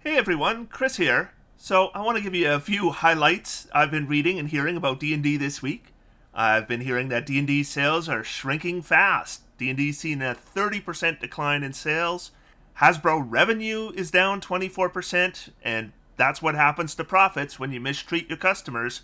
Hey everyone, Chris here. So I want to give you a few highlights I've been reading and hearing about D&D this week. I've been hearing that D&D sales are shrinking fast. D&D's seen a 30% decline in sales. Hasbro revenue is down 24%, and that's what happens to profits when you mistreat your customers.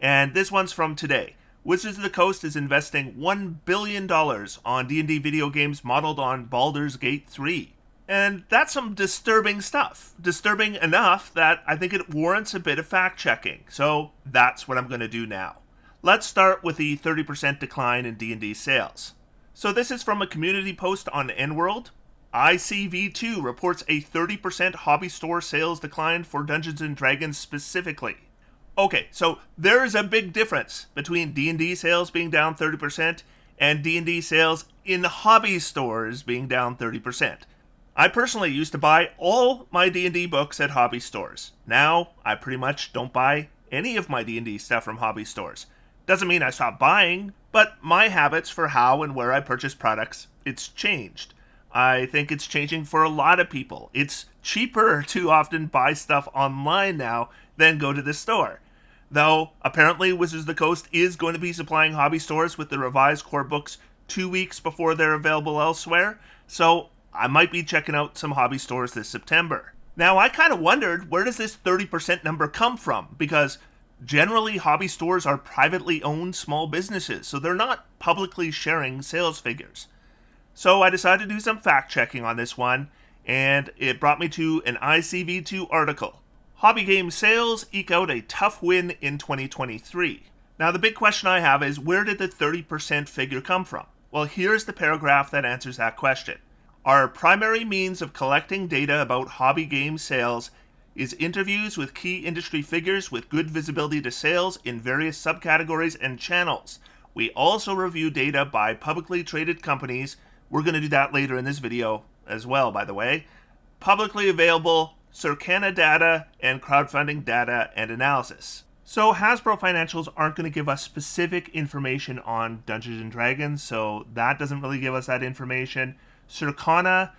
And this one's from today. Wizards of the Coast is investing $1 billion on D&D video games modeled on Baldur's Gate 3. And that's some disturbing stuff. Disturbing enough that I think it warrants a bit of fact checking. So that's what I'm going to do now. Let's start with the 30% decline in D&D sales. So this is from a community post on EnWorld. ICV2 reports a 30% hobby store sales decline for Dungeons & Dragons specifically. Okay, so there's a big difference between D&D sales being down 30% and D&D sales in hobby stores being down 30%. I personally used to buy all my D&D books at hobby stores. Now, I pretty much don't buy any of my D&D stuff from hobby stores. Doesn't mean I stopped buying, but my habits for how and where I purchase products, it's changed. I think it's changing for a lot of people. It's cheaper to often buy stuff online now than go to the store. Though, apparently Wizards of the Coast is going to be supplying hobby stores with the revised core books 2 weeks before they're available elsewhere, so I might be checking out some hobby stores this September. Now, I kind of wondered, where does this 30% number come from? Because generally, hobby stores are privately owned small businesses, so they're not publicly sharing sales figures. So I decided to do some fact checking on this one, and it brought me to an ICV2 article. Hobby game sales eke out a tough win in 2023. Now, the big question I have is, where did the 30% figure come from? Well, here's the paragraph that answers that question. Our primary means of collecting data about hobby game sales is interviews with key industry figures with good visibility to sales in various subcategories and channels. We also review data by publicly traded companies. We're going to do that later in this video as well, by the way. Publicly available Circana data and crowdfunding data and analysis. So Hasbro financials aren't going to give us specific information on Dungeons & Dragons, so that doesn't really give us that information. Circana,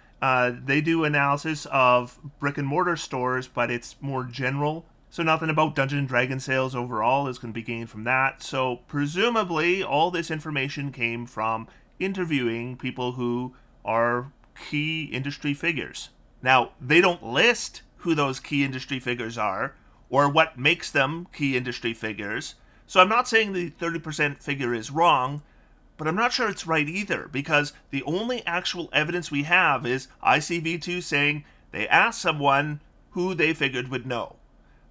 they do analysis of brick and mortar stores, but it's more general. So nothing about Dungeons & Dragons sales overall is going to be gained from that. So presumably all this information came from interviewing people who are key industry figures. Now, they don't list who those key industry figures are or what makes them key industry figures. So I'm not saying the 30% figure is wrong, but I'm not sure it's right either, because the only actual evidence we have is ICV2 saying they asked someone who they figured would know.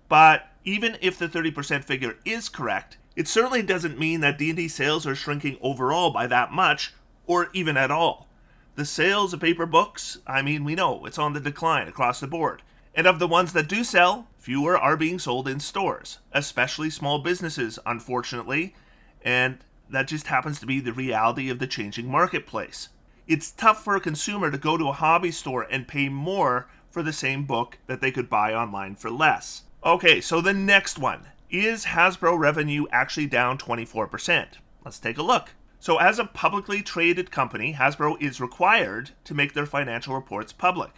But even if the 30% figure is correct, it certainly doesn't mean that D&D sales are shrinking overall by that much, or even at all. The sales of paper books, we know it's on the decline across the board. And of the ones that do sell, fewer are being sold in stores, especially small businesses, unfortunately, and that just happens to be the reality of the changing marketplace. It's tough for a consumer to go to a hobby store and pay more for the same book that they could buy online for less. Okay, so the next one. Is Hasbro revenue actually down 24%? Let's take a look. So as a publicly traded company, Hasbro is required to make their financial reports public.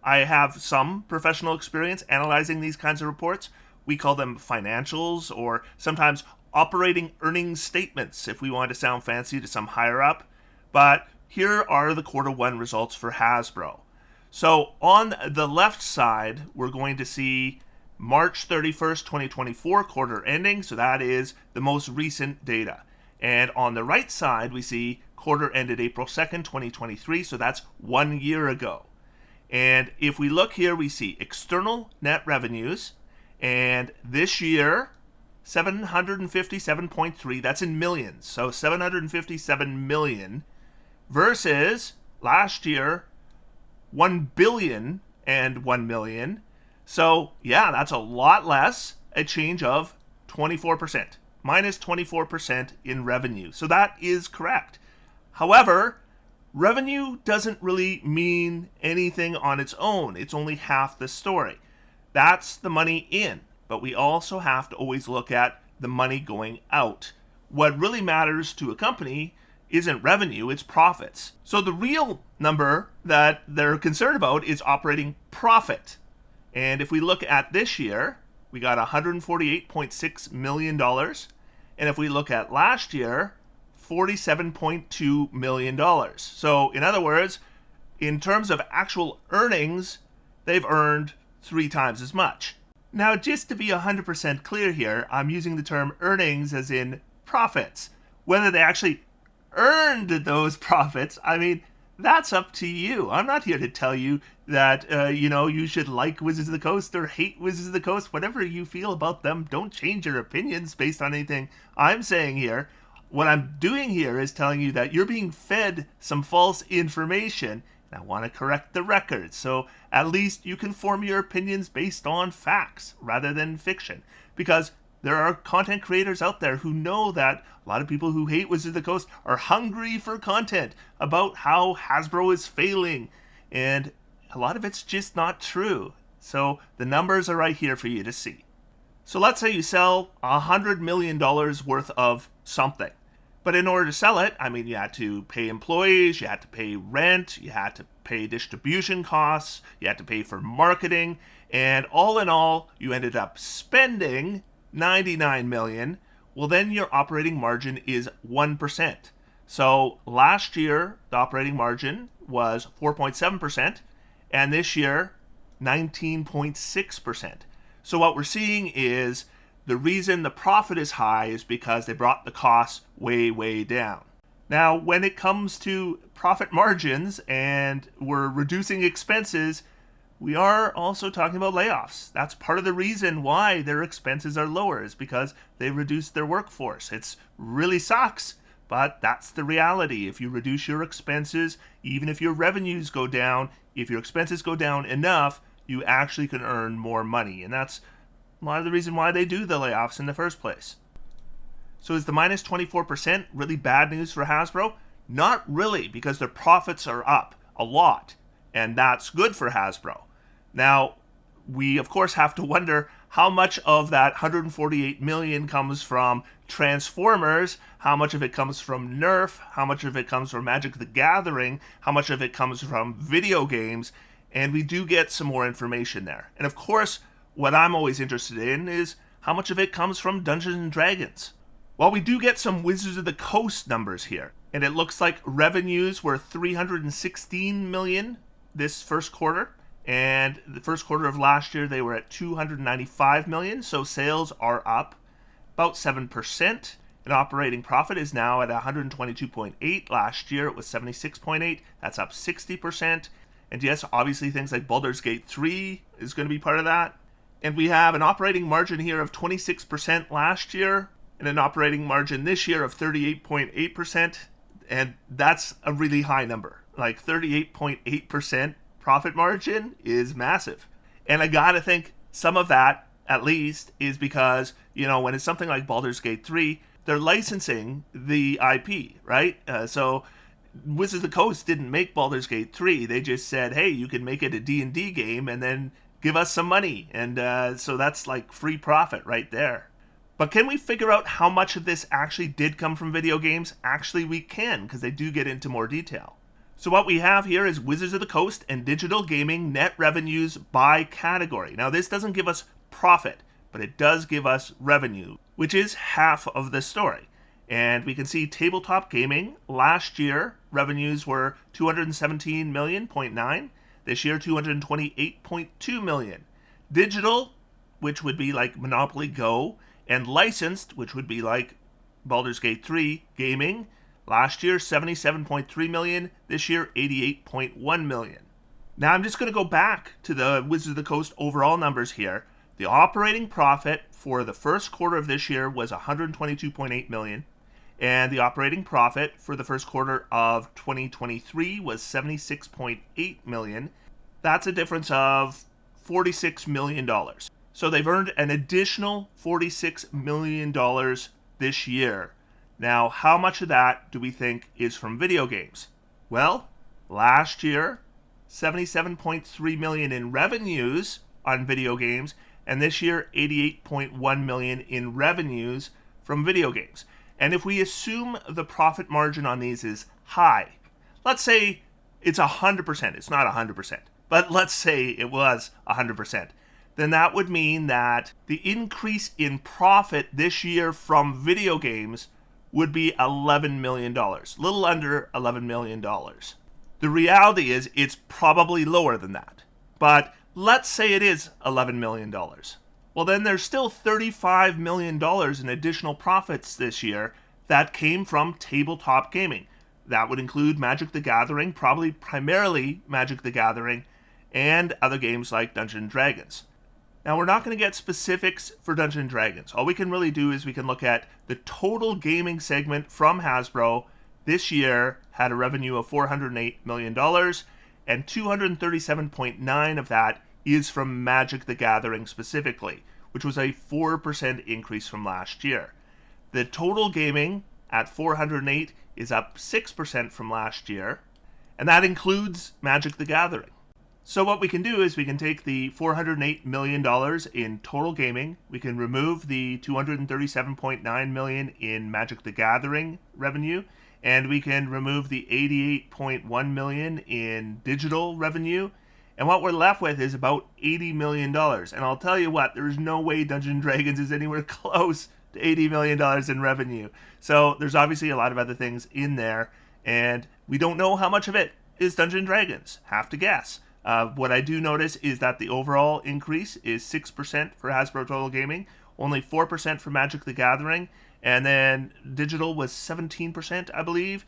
I have some professional experience analyzing these kinds of reports. We call them financials, or sometimes operating earnings statements, if we want to sound fancy to some higher up. But here are the quarter one results for Hasbro. So on the left side, we're going to see March 31st, 2024 quarter ending. So that is the most recent data. And on the right side, we see quarter ended April 2nd, 2023. So that's 1 year ago. And if we look here, we see external net revenues. And this year, 757.3, that's in millions. So 757 million versus last year, 1 billion and 1 million. So yeah, that's a lot less, a change of 24%, minus 24% in revenue. So that is correct. However, revenue doesn't really mean anything on its own. It's only half the story. That's the money in. But we also have to always look at the money going out. What really matters to a company isn't revenue, it's profits. So the real number that they're concerned about is operating profit. And if we look at this year, we got $148.6 million. And if we look at last year, $47.2 million. So in other words, in terms of actual earnings, they've earned 3 times as much. Now, just to be 100% clear here, I'm using the term earnings as in profits. Whether they actually earned those profits, I mean, that's up to you. I'm not here to tell you that, you should like Wizards of the Coast or hate Wizards of the Coast. Whatever you feel about them, don't change your opinions based on anything I'm saying here. What I'm doing here is telling you that you're being fed some false information, and I want to correct the record, so at least you can form your opinions based on facts rather than fiction. Because there are content creators out there who know that a lot of people who hate Wizards of the Coast are hungry for content about how Hasbro is failing, and a lot of it's just not true. So the numbers are right here for you to see. So let's say you sell $100 million worth of something. But in order to sell it, you had to pay employees, you had to pay rent, you had to pay distribution costs, you had to pay for marketing, and all in all, you ended up spending $99 million. Well, then your operating margin is 1%. So last year, the operating margin was 4.7%, and this year, 19.6%. So what we're seeing is the reason the profit is high is because they brought the costs way, way down. Now, when it comes to profit margins and we're reducing expenses, we are also talking about layoffs. That's part of the reason why their expenses are lower, is because they reduced their workforce. It really sucks, but that's the reality. If you reduce your expenses, even if your revenues go down, if your expenses go down enough, you actually can earn more money. And that's a lot of the reason why they do the layoffs in the first place. So is the minus 24% really bad news for Hasbro? Not really, because their profits are up a lot, and that's good for Hasbro. Now, we of course have to wonder how much of that $148 million comes from Transformers, how much of it comes from Nerf, how much of it comes from Magic the Gathering, how much of it comes from video games, and we do get some more information there. And of course, what I'm always interested in is how much of it comes from Dungeons and Dragons. Well, we do get some Wizards of the Coast numbers here, and it looks like revenues were $316 million this first quarter, and the first quarter of last year they were at $295 million, so sales are up about 7%. And operating profit is now at $122.8. Last year it was $76.8. That's up 60%. And yes, obviously things like Baldur's Gate 3 is going to be part of that. And we have an operating margin here of 26% last year, and an operating margin this year of 38.8%. And that's a really high number. Like 38.8% profit margin is massive. And I gotta think some of that, at least, is because, when it's something like Baldur's Gate 3, they're licensing the IP, right? So Wizards of the Coast didn't make Baldur's Gate 3. They just said, hey, you can make it a D&D game and then give us some money. And so that's like free profit right there. But can we figure out how much of this actually did come from video games? Actually, we can, because they do get into more detail. So what we have here is Wizards of the Coast and digital gaming net revenues by category. Now, this doesn't give us profit, but it does give us revenue, which is half of the story. And we can see tabletop gaming, last year, revenues were $217.9 million. This year, $228.2 million. Digital, which would be like Monopoly Go, and licensed, which would be like Baldur's Gate 3 gaming, last year, $77.3 million. This year, $88.1 million. Now, I'm just going to go back to the Wizards of the Coast overall numbers here. The operating profit for the first quarter of this year was $122.8 million. And the operating profit for the first quarter of 2023 was $76.8 million. That's a difference of $46 million. So they've earned an additional $46 million this year. Now, how much of that do we think is from video games? Well, last year, $77.3 million in revenues on video games, and this year, $88.1 million in revenues from video games. And if we assume the profit margin on these is high, let's say it's 100%, it's not 100%, but let's say it was 100%, then that would mean that the increase in profit this year from video games would be $11 million, a little under $11 million. The reality is it's probably lower than that. But let's say it is $11 million. Well, then there's still $35 million in additional profits this year that came from tabletop gaming. That would include Magic the Gathering, probably primarily Magic the Gathering, and other games like Dungeons & Dragons. Now, we're not going to get specifics for Dungeons & Dragons. All we can really do is we can look at the total gaming segment from Hasbro this year had a revenue of $408 million, and 237.9 of that is from Magic the Gathering specifically, which was a 4% increase from last year. The total gaming at 408 is up 6% from last year, and that includes Magic the Gathering. So what we can do is we can take the $408 million in total gaming, we can remove the $237.9 million in Magic the Gathering revenue, and we can remove the $88.1 million in digital revenue, and what we're left with is about $80 million. And I'll tell you what, there's no way Dungeons & Dragons is anywhere close to $80 million in revenue. So there's obviously a lot of other things in there, and we don't know how much of it is Dungeons & Dragons. Have to guess. What I do notice is that the overall increase is 6% for Hasbro Total Gaming, only 4% for Magic the Gathering, and then digital was 17%, I believe.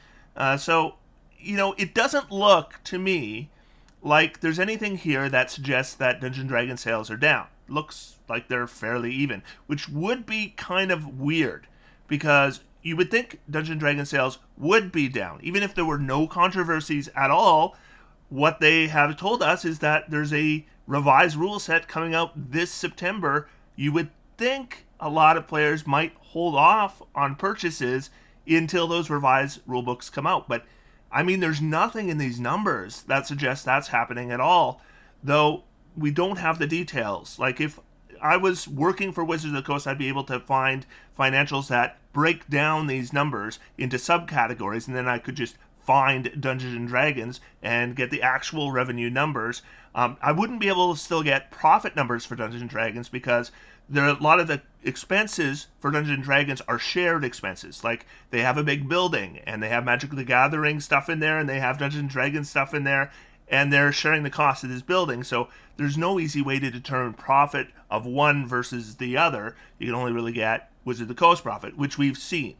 So, it doesn't look to me like there's anything here that suggests that Dungeons & Dragons sales are down. Looks like they're fairly even, which would be kind of weird, because you would think Dungeons & Dragons sales would be down, even if there were no controversies at all. What they have told us is that there's a revised rule set coming out this September. You would think a lot of players might hold off on purchases until those revised rulebooks come out. But, there's nothing in these numbers that suggests that's happening at all, though we don't have the details. Like, if I was working for Wizards of the Coast, I'd be able to find financials that break down these numbers into subcategories, and then I could just find Dungeons & Dragons and get the actual revenue numbers. I wouldn't be able to still get profit numbers for Dungeons & Dragons because a lot of the expenses for Dungeons & Dragons are shared expenses. Like, they have a big building, and they have Magic the Gathering stuff in there, and they have Dungeons & Dragons stuff in there, and they're sharing the cost of this building. So there's no easy way to determine profit of one versus the other. You can only really get Wizards of the Coast profit, which we've seen.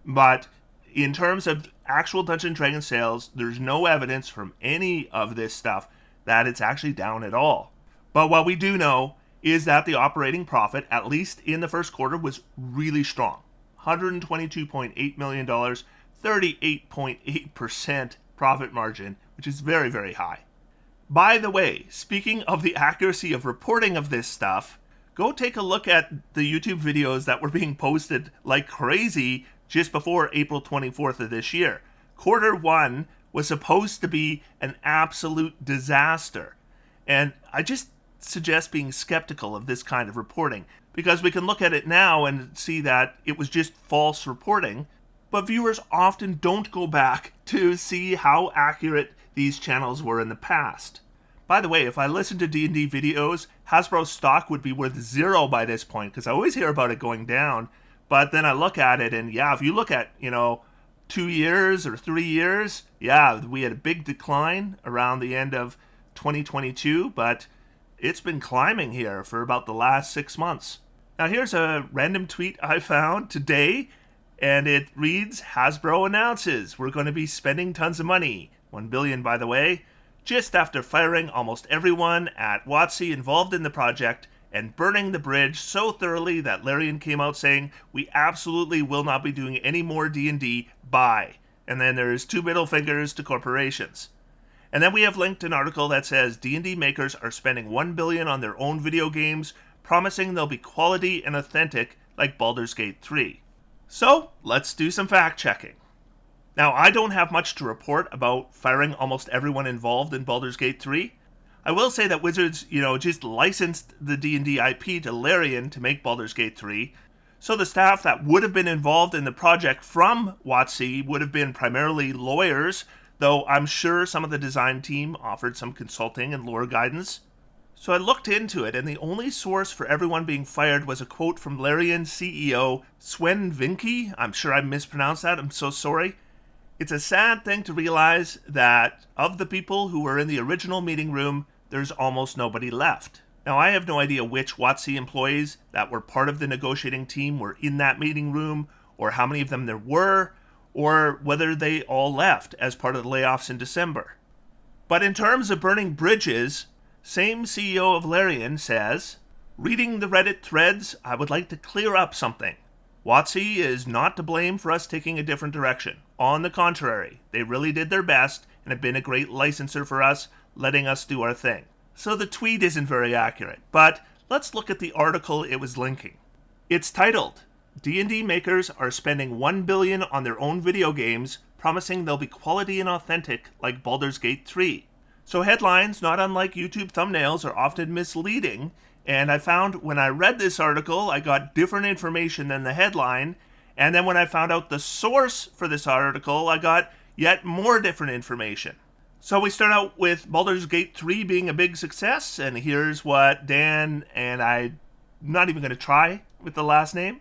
But in terms of actual Dungeons & Dragons sales, there's no evidence from any of this stuff that it's actually down at all. But what we do know is that the operating profit, at least in the first quarter, was really strong. $122.8 million, 38.8% profit margin, which is very, very high. By the way, speaking of the accuracy of reporting of this stuff, go take a look at the YouTube videos that were being posted like crazy just before April 24th of this year. Quarter one was supposed to be an absolute disaster. And I just suggest being skeptical of this kind of reporting, because we can look at it now and see that it was just false reporting, but viewers often don't go back to see how accurate these channels were in the past. By the way, if I listened to D&D videos, Hasbro stock would be worth zero by this point, because I always hear about it going down. But then I look at it, and yeah, if you look at, 2 years or 3 years, yeah, we had a big decline around the end of 2022, but it's been climbing here for about the last 6 months. Now here's a random tweet I found today, and it reads, Hasbro announces we're going to be spending tons of money, $1 billion by the way, just after firing almost everyone at WotC involved in the project and burning the bridge so thoroughly that Larian came out saying, we absolutely will not be doing any more D&D, bye. And then there's 2 middle fingers to corporations. And then we have linked an article that says D&D makers are spending $1 billion on their own video games, promising they'll be quality and authentic like Baldur's Gate 3. So, let's do some fact checking. Now, I don't have much to report about firing almost everyone involved in Baldur's Gate 3. I will say that Wizards, just licensed the D&D IP to Larian to make Baldur's Gate 3, so the staff that would have been involved in the project from WotC would have been primarily lawyers, though I'm sure some of the design team offered some consulting and lore guidance. So I looked into it, and the only source for everyone being fired was a quote from Larian CEO Swen Vinke. I'm sure I mispronounced that. I'm so sorry. It's a sad thing to realize that of the people who were in the original meeting room, there's almost nobody left. Now, I have no idea which WotC employees that were part of the negotiating team were in that meeting room, or how many of them there were, or whether they all left as part of the layoffs in December. But in terms of burning bridges, same CEO of Larian says, reading the Reddit threads, I would like to clear up something. WotC is not to blame for us taking a different direction. On the contrary, they really did their best and have been a great licenser for us, letting us do our thing. So the tweet isn't very accurate, but let's look at the article it was linking. It's titled, D&D makers are spending $1 billion on their own video games, promising they'll be quality and authentic like Baldur's Gate 3. So headlines, not unlike YouTube thumbnails, are often misleading, and I found when I read this article, I got different information than the headline, and then when I found out the source for this article, I got yet more different information. So we start out with Baldur's Gate 3 being a big success, and here's what Dan, and I'm not even going to try with the last name.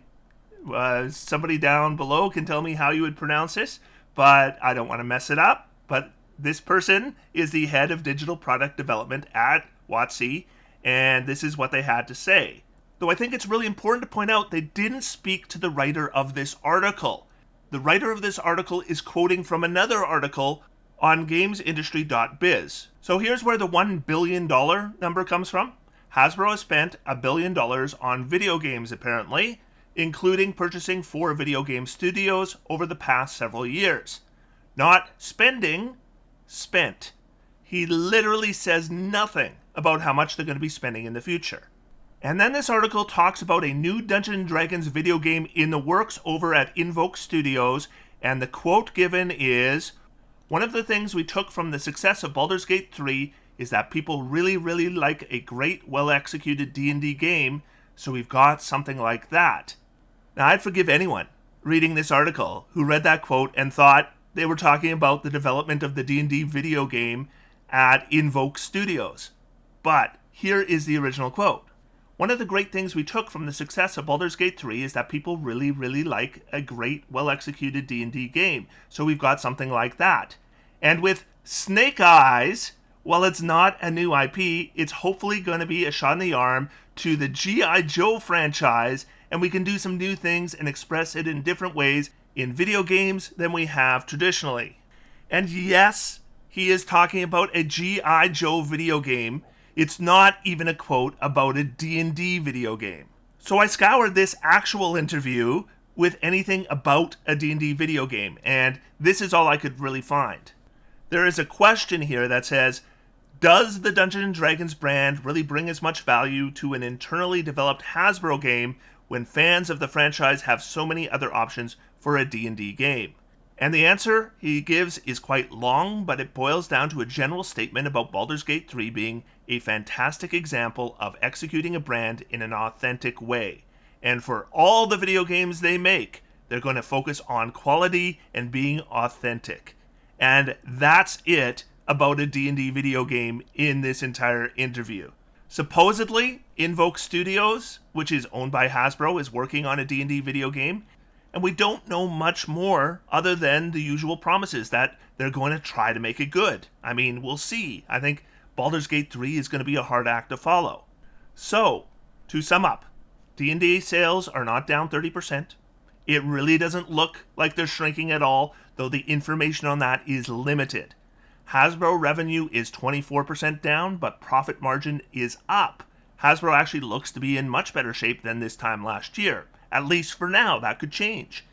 Somebody down below can tell me how you would pronounce this, but I don't want to mess it up. But this person is the head of digital product development at WotC, and this is what they had to say. Though I think it's really important to point out they didn't speak to the writer of this article. The writer of this article is quoting from another article on gamesindustry.biz. So here's where the $1 billion number comes from. Hasbro has spent $1 billion on video games, apparently, including purchasing 4 video game studios over the past several years. Not spending, spent. He literally says nothing about how much they're going to be spending in the future. And then this article talks about a new Dungeons & Dragons video game in the works over at Invoke Studios, and the quote given is, one of the things we took from the success of Baldur's Gate 3 is that people really, really like a great, well-executed D&D game, so we've got something like that. Now, I'd forgive anyone reading this article who read that quote and thought they were talking about the development of the D&D video game at Invoke Studios. But here is the original quote. One of the great things we took from the success of Baldur's Gate 3 is that people really, really like a great, well-executed D&D game. So we've got something like that. And with Snake Eyes, while it's not a new IP, it's hopefully going to be a shot in the arm to the G.I. Joe franchise, and we can do some new things and express it in different ways in video games than we have traditionally. And yes, he is talking about a G.I. Joe video game. It's not even a quote about a D&D video game. So I scoured this actual interview with anything about a D&D video game, and this is all I could really find. There is a question here that says, does the Dungeons & Dragons brand really bring as much value to an internally developed Hasbro game when fans of the franchise have so many other options for a D&D game? And the answer he gives is quite long, but it boils down to a general statement about Baldur's Gate 3 being a fantastic example of executing a brand in an authentic way. And for all the video games they make, they're going to focus on quality and being authentic. And that's it about a D&D video game in this entire interview. Supposedly, Invoke Studios, which is owned by Hasbro, is working on a D&D video game, and we don't know much more other than the usual promises that they're going to try to make it good. I mean, we'll see. I think Baldur's Gate 3 is going to be a hard act to follow. So, to sum up, D&D sales are not down 30%. It really doesn't look like they're shrinking at all, though the information on that is limited. Hasbro revenue is 24% down, but profit margin is up. Hasbro actually looks to be in much better shape than this time last year. At least for now, that could change.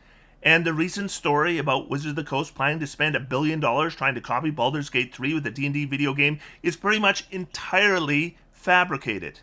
And the recent story about Wizards of the Coast planning to spend $1 billion trying to copy Baldur's Gate 3 with a D&D video game is pretty much entirely fabricated.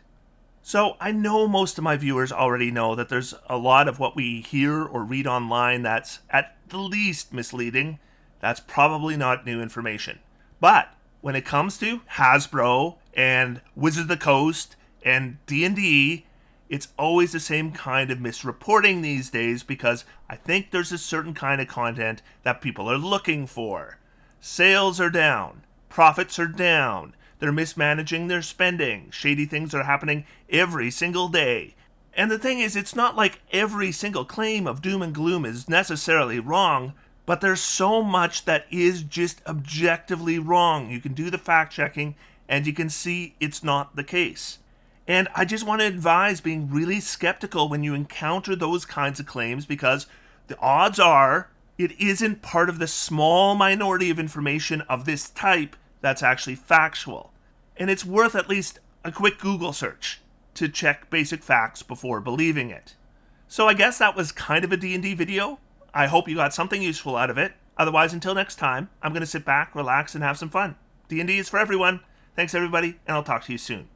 So I know most of my viewers already know that there's a lot of what we hear or read online that's at the least misleading. That's probably not new information. But when it comes to Hasbro and Wizards of the Coast and D&D, it's always the same kind of misreporting these days because I think there's a certain kind of content that people are looking for. Sales are down. Profits are down. they're mismanaging their spending, shady things are happening every single day. And the thing is, it's not like every single claim of doom and gloom is necessarily wrong, but there's so much that is just objectively wrong. You can do the fact checking and you can see it's not the case. And I just want to advise being really skeptical when you encounter those kinds of claims, because the odds are it isn't part of the small minority of information of this type that's actually factual. And it's worth at least a quick Google search to check basic facts before believing it. So I guess that was kind of a D&D video. I hope you got something useful out of it. Otherwise, until next time, I'm going to sit back, relax, and have some fun. D&D is for everyone. Thanks, everybody, and I'll talk to you soon.